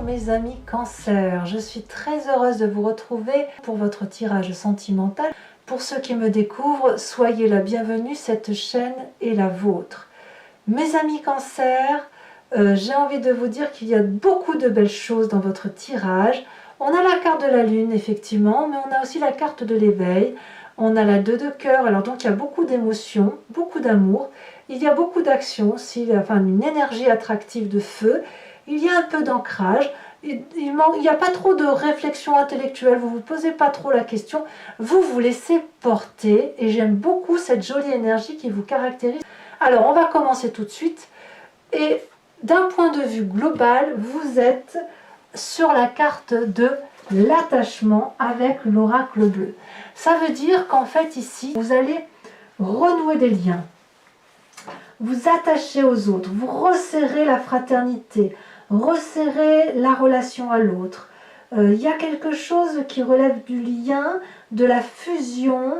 mes amis Cancer, je suis très heureuse de vous retrouver pour votre tirage sentimental. Pour ceux qui me découvrent, soyez la bienvenue, cette chaîne est la vôtre. Mes amis Cancer, j'ai envie de vous dire qu'il y a beaucoup de belles choses dans votre tirage. On a la carte de la lune effectivement, mais on a aussi la carte de l'éveil. On a la 2 de cœur, alors donc il y a beaucoup d'émotions, beaucoup d'amour. Il y a beaucoup d'action aussi, enfin une énergie attractive de feu. Il y a un peu d'ancrage, il n'y a pas trop de réflexion intellectuelle, vous ne vous posez pas trop la question, vous vous laissez porter et j'aime beaucoup cette jolie énergie qui vous caractérise. Alors on va commencer tout de suite et d'un point de vue global, vous êtes sur la carte de l'attachement avec l'oracle bleu. Ça veut dire qu'en fait ici, vous allez renouer des liens, vous attacher aux autres, vous resserrez la fraternité, resserrer la relation à l'autre. Il y a quelque chose qui relève du lien, de la fusion.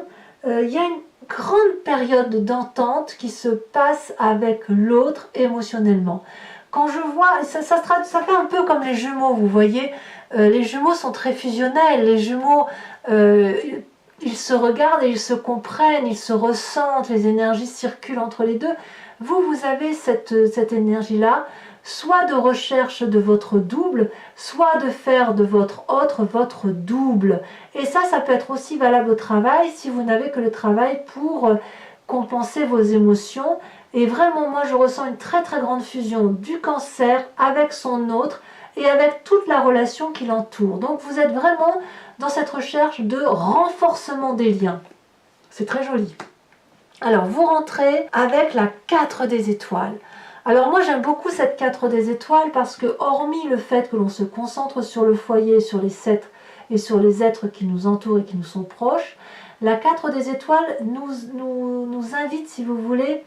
Il y a une grande période d'entente qui se passe avec l'autre émotionnellement. Quand je vois, ça fait un peu comme les jumeaux, vous voyez. Les jumeaux sont très fusionnels. Les jumeaux, ils se regardent et ils se comprennent, ils se ressentent, les énergies circulent entre les deux. Vous avez cette énergie-là, soit de recherche de votre double, soit de faire de votre autre votre double. Et ça peut être aussi valable au travail, si vous n'avez que le travail pour compenser vos émotions. Et vraiment, moi, je ressens une très très grande fusion du Cancer avec son autre et avec toute la relation qui l'entoure. Donc, vous êtes vraiment dans cette recherche de renforcement des liens. C'est très joli. Alors, vous rentrez avec la 4 des étoiles. Alors moi j'aime beaucoup cette 4 des étoiles parce que hormis le fait que l'on se concentre sur le foyer, sur les 7 et sur les êtres qui nous entourent et qui nous sont proches, la 4 des étoiles nous invite, si vous voulez,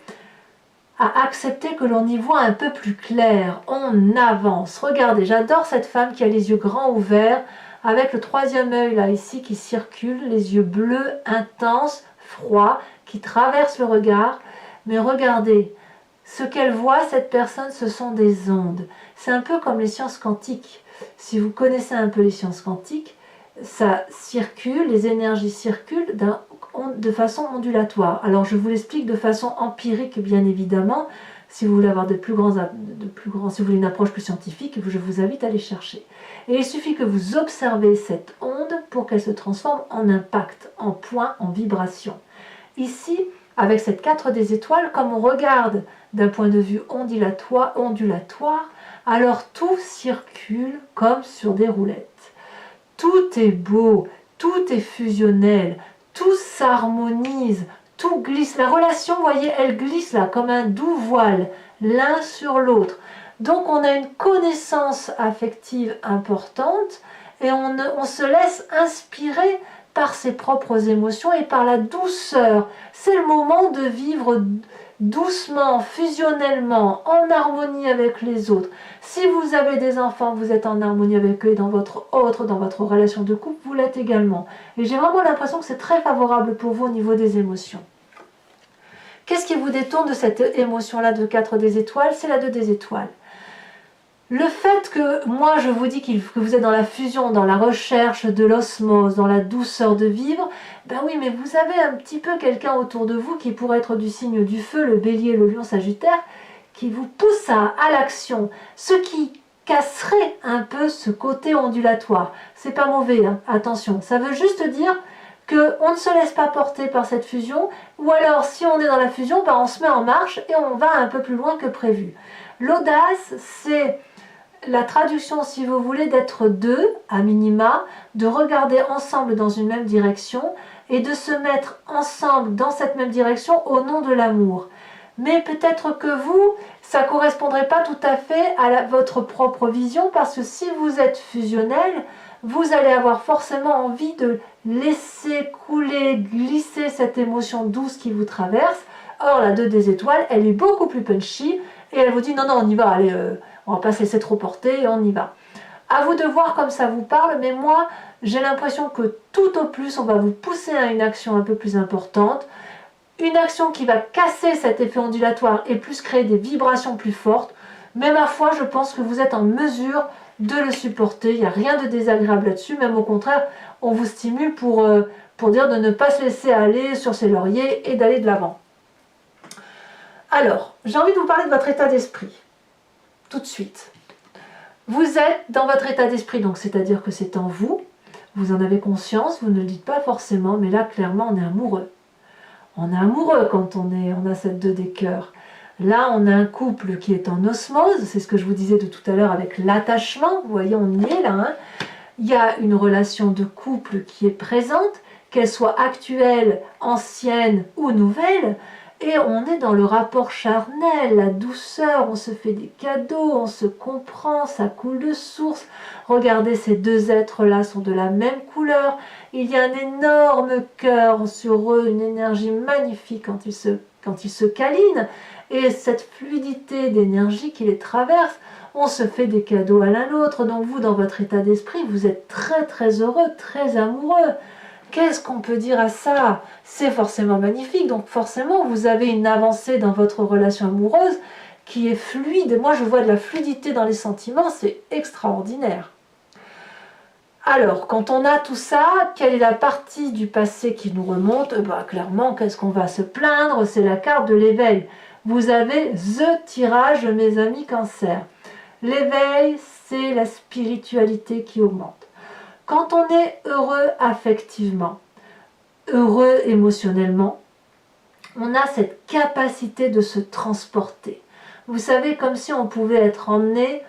à accepter que l'on y voit un peu plus clair. On avance. Regardez, j'adore cette femme qui a les yeux grands ouverts avec le 3e œil là ici qui circule, les yeux bleus, intenses, froids, qui traversent le regard. Mais regardez, ce qu'elle voit, cette personne, ce sont des ondes. C'est un peu comme les sciences quantiques. Si vous connaissez un peu les sciences quantiques, ça circule, les énergies circulent de façon ondulatoire. Alors je vous l'explique de façon empirique, bien évidemment. Si vous voulez avoir si vous voulez une approche plus scientifique, je vous invite à les chercher. Et il suffit que vous observez cette onde pour qu'elle se transforme en impact, en point, en vibration. Ici, avec cette 4 des étoiles, comme on regarde d'un point de vue ondulatoire, alors tout circule comme sur des roulettes. Tout est beau, tout est fusionnel, tout s'harmonise, tout glisse. La relation, vous voyez, elle glisse là comme un doux voile, l'un sur l'autre. Donc on a une connaissance affective importante et on se laisse inspirer par ses propres émotions et par la douceur. C'est le moment de vivre doucement, fusionnellement, en harmonie avec les autres. Si vous avez des enfants, vous êtes en harmonie avec eux, et dans votre relation de couple, vous l'êtes également. Et j'ai vraiment l'impression que c'est très favorable pour vous au niveau des émotions. Qu'est-ce qui vous détourne de cette émotion-là de 4 des étoiles? C'est la 2 des étoiles. Le fait que moi je vous dis que vous êtes dans la fusion, dans la recherche de l'osmose, dans la douceur de vivre, ben oui, mais vous avez un petit peu quelqu'un autour de vous qui pourrait être du signe du feu, le bélier, le lion, sagittaire, qui vous pousse à l'action, ce qui casserait un peu ce côté ondulatoire. C'est pas mauvais, hein, attention, ça veut juste dire qu'on ne se laisse pas porter par cette fusion, ou alors si on est dans la fusion, ben on se met en marche et on va un peu plus loin que prévu. L'audace, c'est la traduction, si vous voulez, d'être deux, à minima, de regarder ensemble dans une même direction et de se mettre ensemble dans cette même direction au nom de l'amour. Mais peut-être que vous, ça ne correspondrait pas tout à fait à votre propre vision parce que si vous êtes fusionnel, vous allez avoir forcément envie de laisser couler, glisser cette émotion douce qui vous traverse. Or, la 2 des étoiles, elle est beaucoup plus punchy et elle vous dit non, on y va, allez, on va pas se laisser trop porter et on y va. À vous de voir comme ça vous parle, mais moi, j'ai l'impression que tout au plus, on va vous pousser à une action un peu plus importante, une action qui va casser cet effet ondulatoire et plus créer des vibrations plus fortes. Mais ma foi, je pense que vous êtes en mesure de le supporter. Il n'y a rien de désagréable là-dessus. Même au contraire, on vous stimule pour dire de ne pas se laisser aller sur ses lauriers et d'aller de l'avant. Alors, j'ai envie de vous parler de votre état d'esprit. Tout de suite. Vous êtes dans votre état d'esprit, donc c'est-à-dire que c'est en vous. Vous en avez conscience, vous ne le dites pas forcément, mais là, clairement, on est amoureux. On est amoureux quand on a cette 2 des cœurs. Là, on a un couple qui est en osmose, c'est ce que je vous disais de tout à l'heure avec l'attachement. Vous voyez, on y est là. Hein. Il y a une relation de couple qui est présente, qu'elle soit actuelle, ancienne ou nouvelle. Et on est dans le rapport charnel, la douceur, on se fait des cadeaux, on se comprend, ça coule de source. Regardez, ces 2 êtres-là sont de la même couleur. Il y a un énorme cœur sur eux, une énergie magnifique quand ils se câlinent. Et cette fluidité d'énergie qui les traverse, on se fait des cadeaux à l'un l'autre. Donc vous, dans votre état d'esprit, vous êtes très très heureux, très amoureux. Qu'est-ce qu'on peut dire à ça? C'est forcément magnifique, donc forcément vous avez une avancée dans votre relation amoureuse qui est fluide. Moi je vois de la fluidité dans les sentiments, c'est extraordinaire. Alors, quand on a tout ça, quelle est la partie du passé qui nous remonte? Clairement, qu'est-ce qu'on va se plaindre? C'est la carte de l'éveil. Vous avez The tirage, mes amis Cancer. L'éveil, c'est la spiritualité qui augmente. Quand on est heureux affectivement, heureux émotionnellement, on a cette capacité de se transporter. Vous savez, comme si on pouvait être emmené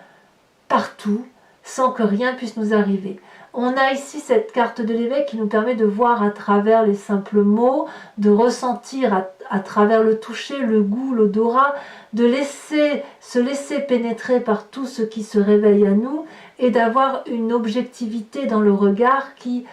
partout sans que rien puisse nous arriver. On a ici cette carte de l'éveil qui nous permet de voir à travers les simples mots, de ressentir à travers le toucher, le goût, l'odorat, de se laisser pénétrer par tout ce qui se réveille à nous et d'avoir une objectivité dans le regard qui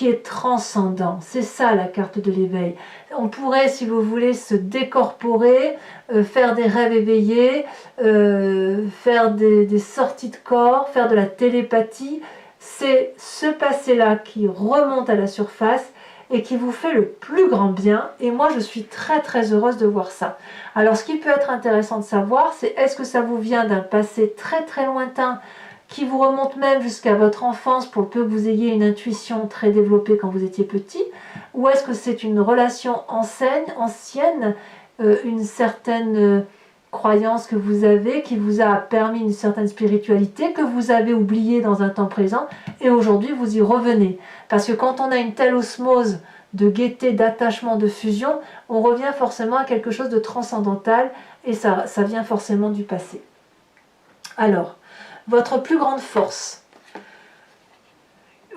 est transcendant. C'est ça la carte de l'éveil. On pourrait, si vous voulez, se décorporer, faire des rêves éveillés, faire des sorties de corps, faire de la télépathie. C'est ce passé-là qui remonte à la surface et qui vous fait le plus grand bien. Et moi, je suis très très heureuse de voir ça. Alors, ce qui peut être intéressant de savoir, c'est est-ce que ça vous vient d'un passé très très lointain qui vous remonte même jusqu'à votre enfance pour peu que vous ayez une intuition très développée quand vous étiez petit, ou est-ce que c'est une relation ancienne, une certaine croyance que vous avez, qui vous a permis une certaine spiritualité, que vous avez oubliée dans un temps présent, et aujourd'hui vous y revenez. Parce que quand on a une telle osmose de gaieté, d'attachement, de fusion, on revient forcément à quelque chose de transcendantal, et ça vient forcément du passé. Alors, votre plus grande force.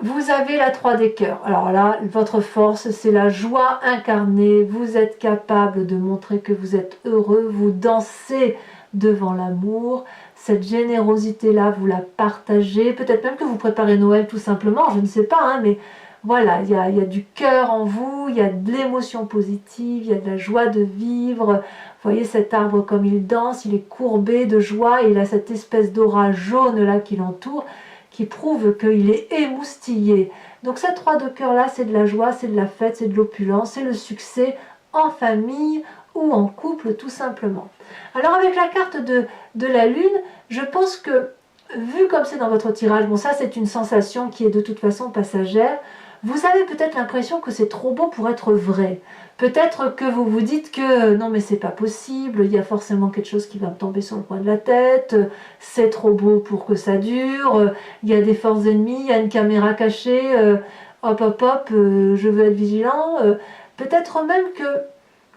Vous avez la 3 des cœurs. Alors là, votre force, c'est la joie incarnée. Vous êtes capable de montrer que vous êtes heureux. Vous dansez devant l'amour. Cette générosité-là, vous la partagez. Peut-être même que vous préparez Noël tout simplement. Je ne sais pas, hein, mais voilà, il y a du cœur en vous. Il y a de l'émotion positive. Il y a de la joie de vivre. Vous voyez cet arbre comme il danse, il est courbé de joie et il a cette espèce d'aura jaune là qui l'entoure, qui prouve qu'il est émoustillé. Donc cette 3 de cœur là, c'est de la joie, c'est de la fête, c'est de l'opulence, c'est le succès en famille ou en couple tout simplement. Alors avec la carte de la lune, je pense que, vu comme c'est dans votre tirage, bon ça c'est une sensation qui est de toute façon passagère, vous avez peut-être l'impression que c'est trop beau pour être vrai. Peut-être que vous vous dites que non mais c'est pas possible, il y a forcément quelque chose qui va me tomber sur le coin de la tête, c'est trop beau pour que ça dure, il y a des forces ennemies, il y a une caméra cachée, hop hop hop, je veux être vigilant. Peut-être même que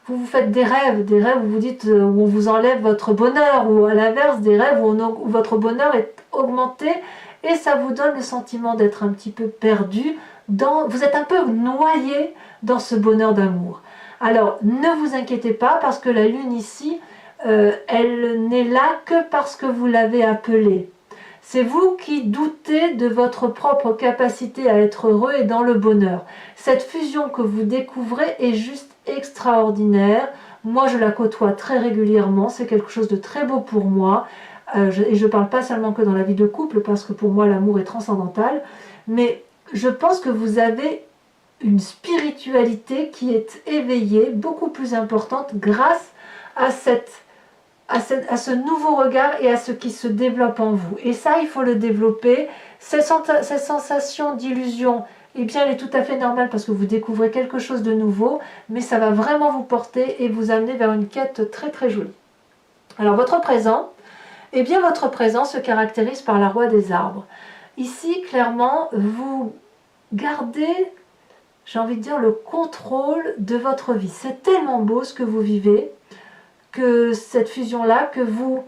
vous vous faites des rêves où vous dites où on vous enlève votre bonheur, ou à l'inverse des rêves où votre bonheur est augmenté et ça vous donne le sentiment d'être un petit peu perdu, vous êtes un peu noyé dans ce bonheur d'amour. Alors ne vous inquiétez pas parce que la lune ici, elle n'est là que parce que vous l'avez appelée. C'est vous qui doutez de votre propre capacité à être heureux et dans le bonheur. Cette fusion que vous découvrez est juste extraordinaire. Moi, je la côtoie très régulièrement. C'est quelque chose de très beau pour moi. Et je ne parle pas seulement que dans la vie de couple, parce que pour moi, l'amour est transcendantal. Mais je pense que vous avez une spiritualité qui est éveillée, beaucoup plus importante, grâce à cette à ce nouveau regard et à ce qui se développe en vous. Et ça, il faut le développer. Cette sensation d'illusion, eh bien, elle est tout à fait normale parce que vous découvrez quelque chose de nouveau, mais ça va vraiment vous porter et vous amener vers une quête très très jolie. Alors, votre présent, eh bien, votre présent se caractérise par la roue des arbres. Ici, clairement, vous gardez, j'ai envie de dire, le contrôle de votre vie. C'est tellement beau ce que vous vivez, que cette fusion-là, que vous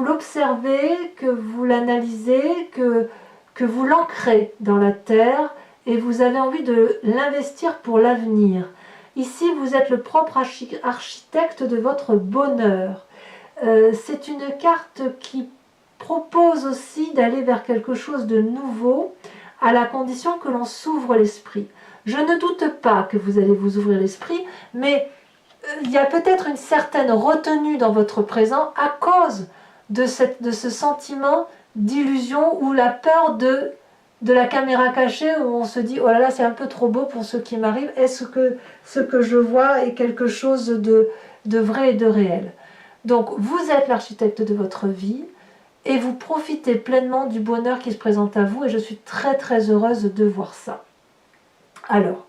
l'observez, que vous l'analysez, que vous l'ancrez dans la terre et vous avez envie de l'investir pour l'avenir. Ici, vous êtes le propre architecte de votre bonheur. C'est une carte qui propose aussi d'aller vers quelque chose de nouveau à la condition que l'on s'ouvre l'esprit. Je ne doute pas que vous allez vous ouvrir l'esprit, mais il y a peut-être une certaine retenue dans votre présent à cause de ce sentiment d'illusion ou la peur de la caméra cachée où on se dit « Oh là là, c'est un peu trop beau pour ce qui m'arrive. Est-ce que ce que je vois est quelque chose de vrai et de réel ?» Donc, vous êtes l'architecte de votre vie et vous profitez pleinement du bonheur qui se présente à vous et je suis très très heureuse de voir ça. Alors,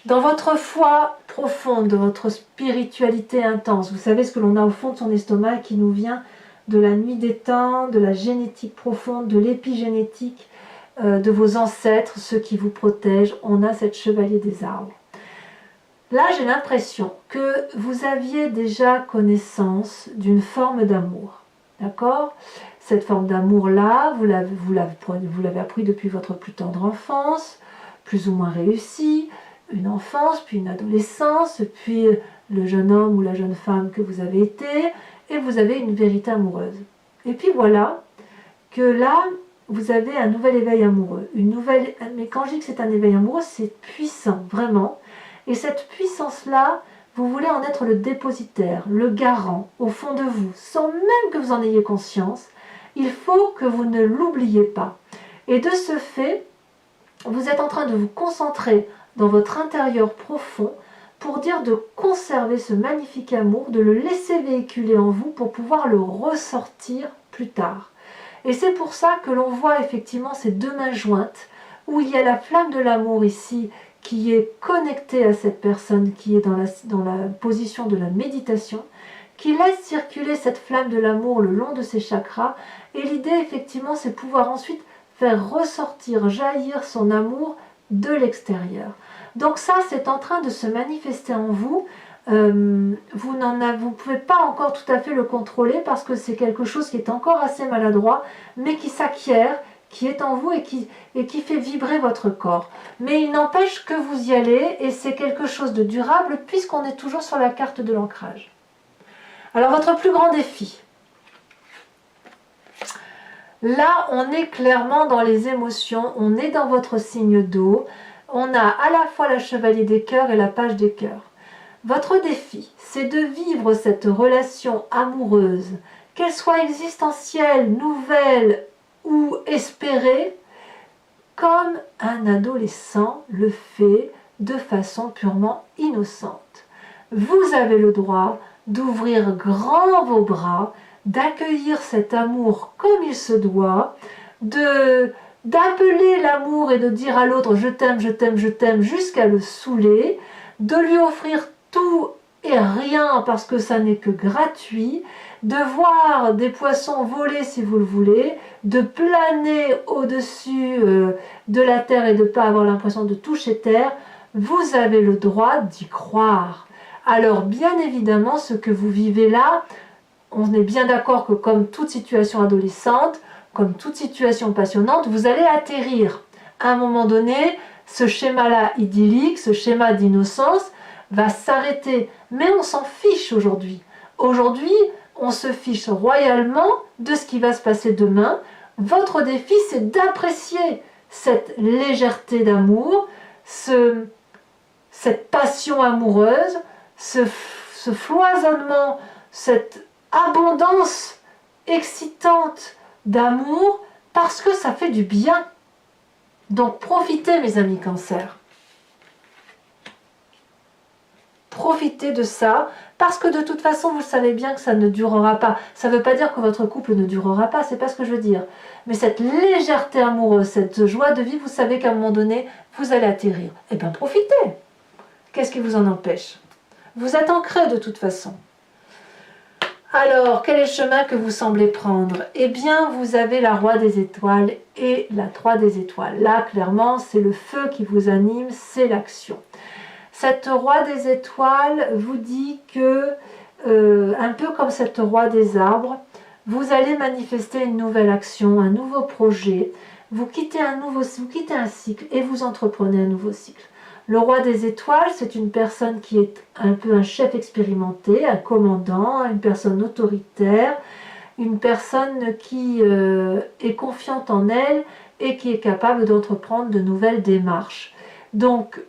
dans votre foi profonde, de votre spiritualité intense, vous savez ce que l'on a au fond de son estomac qui nous vient de la nuit des temps, de la génétique profonde, de l'épigénétique, de vos ancêtres, ceux qui vous protègent. On a cette chevalier des arbres. Là, j'ai l'impression que vous aviez déjà connaissance d'une forme d'amour. D'accord ? Cette forme d'amour-là, vous l'avez appris depuis votre plus tendre enfance, plus ou moins réussie, une enfance, puis une adolescence, puis le jeune homme ou la jeune femme que vous avez été, et vous avez une vérité amoureuse. Et puis voilà que là, vous avez un nouvel éveil amoureux. Mais quand je dis que c'est un éveil amoureux, c'est puissant, vraiment. Et cette puissance-là, vous voulez en être le dépositaire, le garant, au fond de vous, sans même que vous en ayez conscience. Il faut que vous ne l'oubliez pas. Et de ce fait, vous êtes en train de vous concentrer dans votre intérieur profond pour dire de conserver ce magnifique amour, de le laisser véhiculer en vous pour pouvoir le ressortir plus tard. Et c'est pour ça que l'on voit effectivement ces deux mains jointes, où il y a la flamme de l'amour ici, qui est connectée à cette personne qui est dans la position de la méditation, qui laisse circuler cette flamme de l'amour le long de ses chakras. Et l'idée, effectivement, c'est pouvoir ensuite faire ressortir, jaillir son amour de l'extérieur. Donc ça, c'est en train de se manifester en vous. Vous ne pouvez pas encore tout à fait le contrôler parce que c'est quelque chose qui est encore assez maladroit, mais qui s'acquiert, qui est en vous et qui fait vibrer votre corps. Mais il n'empêche que vous y allez et c'est quelque chose de durable puisqu'on est toujours sur la carte de l'ancrage. Alors votre plus grand défi. Là, on est clairement dans les émotions, on est dans votre signe d'eau. On a à la fois la chevalier des cœurs et la page des cœurs. Votre défi, c'est de vivre cette relation amoureuse, qu'elle soit existentielle, nouvelle ou espérée, comme un adolescent le fait de façon purement innocente. Vous avez le droit d'ouvrir grand vos bras, d'accueillir cet amour comme il se doit, d'appeler l'amour et de dire à l'autre « je t'aime, je t'aime, je t'aime » jusqu'à le saouler, de lui offrir tout et rien parce que ça n'est que gratuit, de voir des poissons voler si vous le voulez, de planer au-dessus de la terre et de ne pas avoir l'impression de toucher terre, vous avez le droit d'y croire. Alors bien évidemment, ce que vous vivez là, on est bien d'accord que comme toute situation adolescente, comme toute situation passionnante, vous allez atterrir. À un moment donné, ce schéma-là idyllique, ce schéma d'innocence va s'arrêter. Mais on s'en fiche aujourd'hui. Aujourd'hui, on se fiche royalement de ce qui va se passer demain. Votre défi, c'est d'apprécier cette légèreté d'amour, cette passion amoureuse, ce foisonnement, cette abondance excitante d'amour, parce que ça fait du bien. Donc profitez, mes amis Cancer. Profitez de ça, parce que de toute façon, vous savez bien que ça ne durera pas. Ça ne veut pas dire que votre couple ne durera pas, c'est pas ce que je veux dire. Mais cette légèreté amoureuse, cette joie de vivre, vous savez qu'à un moment donné, vous allez atterrir. Eh bien, profitez. Qu'est-ce qui vous en empêche? Vous êtes ancré de toute façon. Alors, quel est le chemin que vous semblez prendre? Eh bien, vous avez la Roi des étoiles et la 3 des étoiles. Là, clairement, c'est le feu qui vous anime, c'est l'action. Cette Roi des étoiles vous dit que, un peu comme cette Roi des arbres, vous allez manifester une nouvelle action, un nouveau projet. Vous quittez un cycle et vous entreprenez un nouveau cycle. Le Roi des étoiles, c'est une personne qui est un peu un chef expérimenté, un commandant, une personne autoritaire, une personne qui est confiante en elle et qui est capable d'entreprendre de nouvelles démarches. Donc,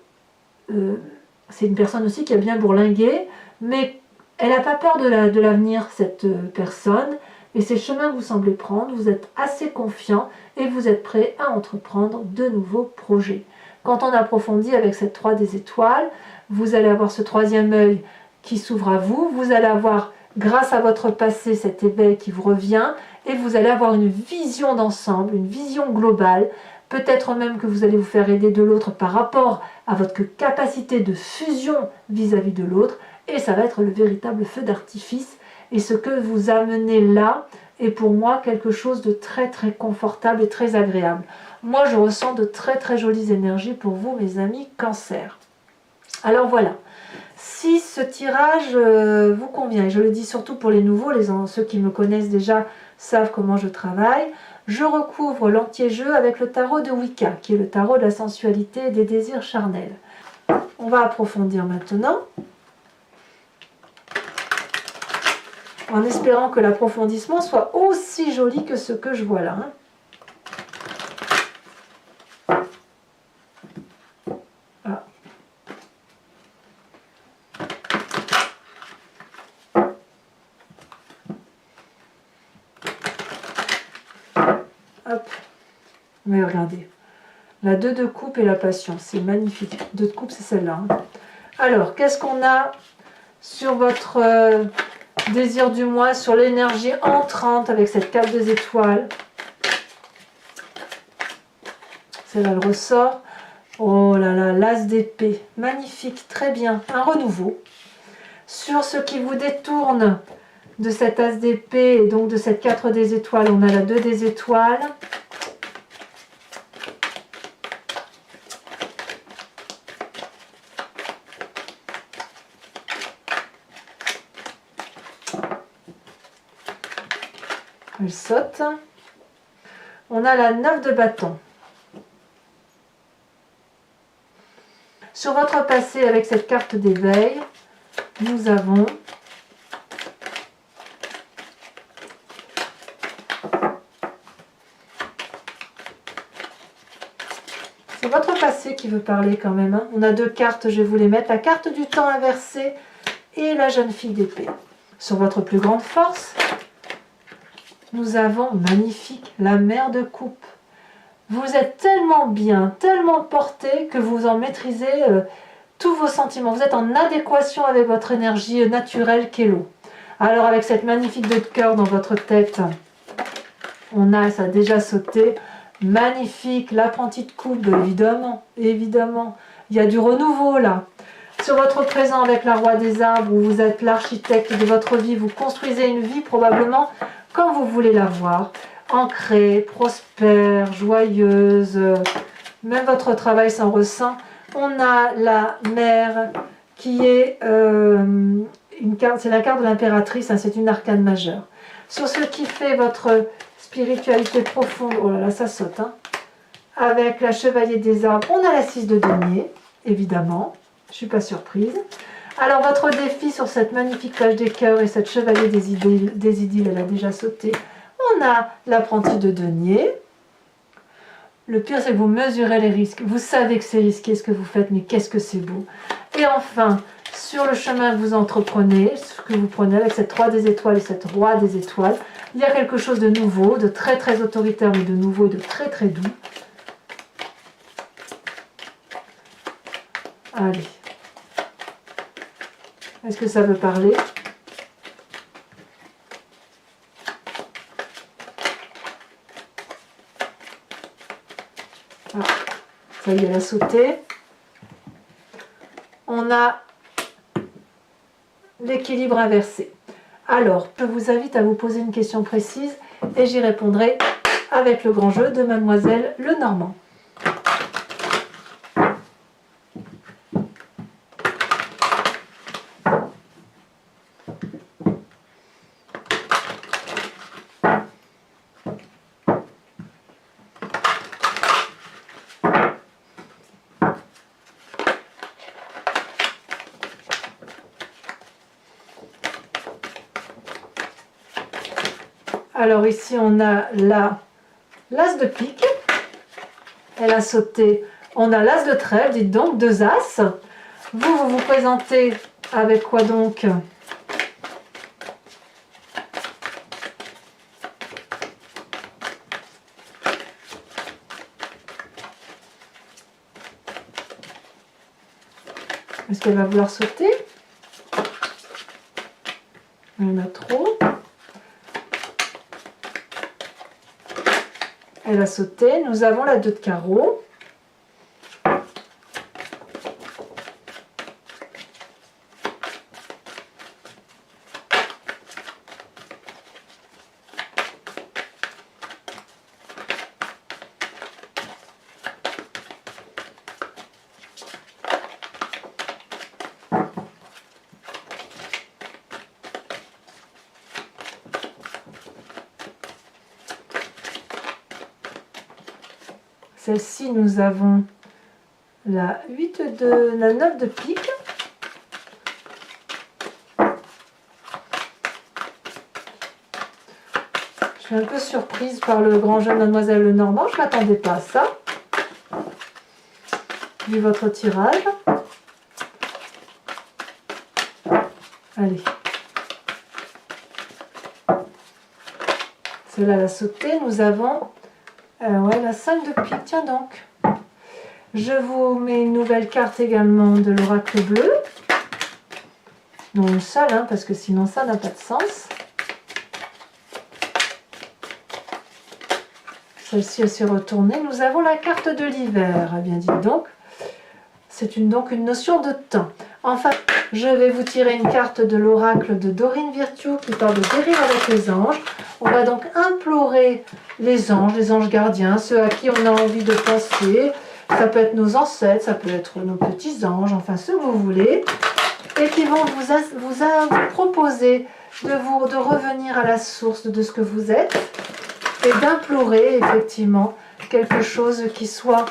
c'est une personne aussi qui a bien bourlingué, mais elle n'a pas peur de l'avenir, cette personne, et c'est le chemin que vous semblez prendre. Vous êtes assez confiant et vous êtes prêt à entreprendre de nouveaux projets. Quand on approfondit avec cette 3 des étoiles, vous allez avoir ce troisième œil qui s'ouvre à vous, vous allez avoir, grâce à votre passé, cet éveil qui vous revient, et vous allez avoir une vision d'ensemble, une vision globale, peut-être même que vous allez vous faire aider de l'autre par rapport à votre capacité de fusion vis-à-vis de l'autre, et ça va être le véritable feu d'artifice, et ce que vous amenez là est pour moi quelque chose de très très confortable et très agréable. Moi, je ressens de très très jolies énergies pour vous, mes amis Cancer. Alors voilà, si ce tirage vous convient, et je le dis surtout pour les nouveaux, ceux qui me connaissent déjà savent comment je travaille, je recouvre l'anti-jeu avec le tarot de Wicca, qui est le tarot de la sensualité et des désirs charnels. On va approfondir maintenant, en espérant que l'approfondissement soit aussi joli que ce que je vois là. Hop, mais regardez, la 2 de coupe et la passion, c'est magnifique. 2 de coupe, c'est celle-là. Alors, qu'est-ce qu'on a sur votre désir du mois, sur l'énergie entrante avec cette 4 des étoiles? Celle-là, elle ressort. Oh là là, l'as d'épée, magnifique, très bien, un renouveau. Sur ce qui vous détourne de cet as d'épée et donc de cette 4 des étoiles, on a la 2 des étoiles. Elle saute. On a la 9 de bâton. Sur votre passé avec cette carte d'éveil, nous avons c'est votre passé qui veut parler quand même. Hein. On a 2 cartes, je vais vous les mettre. La carte du temps inversé et la jeune fille d'épée. Sur votre plus grande force, nous avons, magnifique, la mère de coupe. Vous êtes tellement bien, tellement porté que vous en maîtrisez tous vos sentiments. Vous êtes en adéquation avec votre énergie naturelle qu'est l'eau. Alors avec cette magnifique 2 de cœur dans votre tête, ça a déjà sauté. Magnifique, l'apprenti de coupe, évidemment, évidemment. Il y a du renouveau là. Sur votre présent avec la Roi des arbres, où vous êtes l'architecte de votre vie, vous construisez une vie probablement comme vous voulez la voir. Ancrée, prospère, joyeuse, même votre travail s'en ressent. On a la mère qui est une carte, c'est la carte de l'impératrice, hein, c'est une arcane majeure. Sur ce qui fait votre spiritualité profonde, oh là là, ça saute, hein. Avec la chevalier des arbres, on a la 6 de denier, évidemment, je ne suis pas surprise. Alors votre défi sur cette magnifique page des cœurs et cette chevalier des idylles, elle a déjà sauté. On a l'apprenti de denier. Le pire, c'est que vous mesurez les risques. Vous savez que c'est risqué ce que vous faites, mais qu'est-ce que c'est beau. Et enfin, sur le chemin que vous entreprenez, ce que vous prenez avec cette 3 des étoiles et cette Roi des étoiles, il y a quelque chose de nouveau, de très très autoritaire, mais de nouveau et de très très doux. Allez. Est-ce que ça veut parler? Ah, ça y est, elle a sauté. On a l'équilibre inversé. Alors, je vous invite à vous poser une question précise et j'y répondrai avec le grand jeu de Mademoiselle Lenormand. Alors ici on a l'as de pique, elle a sauté, on a l'as de trèfle, dites donc, 2 as. Vous vous présentez avec quoi donc? Est-ce qu'elle va vouloir sauter? Il y en a trop. Elle a sauté. Nous avons la 2 de carreau. Celle-ci, nous avons la 9 de pique. Je suis un peu surprise par le grand jeu de Mademoiselle Lenormand. Je ne m'attendais pas à ça. Vu votre tirage. Allez. Celle-là, la sautée. Nous avons ouais, la 5 de pique. Tiens donc. Je vous mets une nouvelle carte également de l'oracle bleu. Non, une seule, hein, parce que sinon ça n'a pas de sens. Celle-ci s'est retournée. Nous avons la carte de l'hiver. Eh bien, dites donc. C'est donc une notion de temps. Enfin, je vais vous tirer une carte de l'oracle de Dorine Virtue qui parle de guérir avec les anges. On va donc implorer les anges gardiens, ceux à qui on a envie de penser. Ça peut être nos ancêtres, ça peut être nos petits anges, enfin ceux que vous voulez. Et qui vont vous proposer de revenir à la source de ce que vous êtes et d'implorer effectivement quelque chose qui soit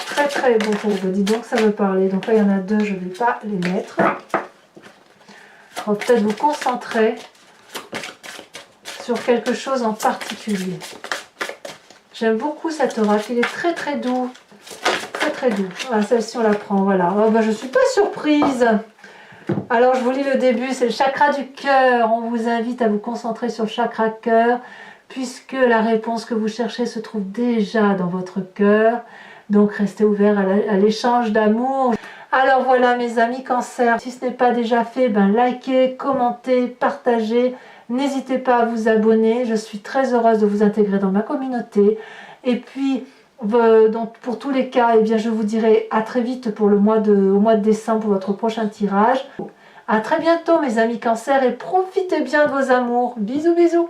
très très bon pour vous. Dis donc, ça me parlait. Donc là, il y en a 2, je ne vais pas les mettre. On va peut-être vous concentrer sur quelque chose en particulier. J'aime beaucoup cet oracle, il est très très doux. Très très doux. Ah, celle-ci, on la prend, voilà. Oh, bah, je ne suis pas surprise. Alors, je vous lis le début, c'est le chakra du cœur. On vous invite à vous concentrer sur le chakra cœur, puisque la réponse que vous cherchez se trouve déjà dans votre cœur. Donc, restez ouverts à l'échange d'amour. Alors voilà, mes amis Cancer, si ce n'est pas déjà fait, ben likez, commentez, partagez. N'hésitez pas à vous abonner. Je suis très heureuse de vous intégrer dans ma communauté. Et puis, donc pour tous les cas, eh bien, je vous dirai à très vite pour au mois de décembre pour votre prochain tirage. À très bientôt, mes amis Cancer, et profitez bien de vos amours. Bisous, bisous.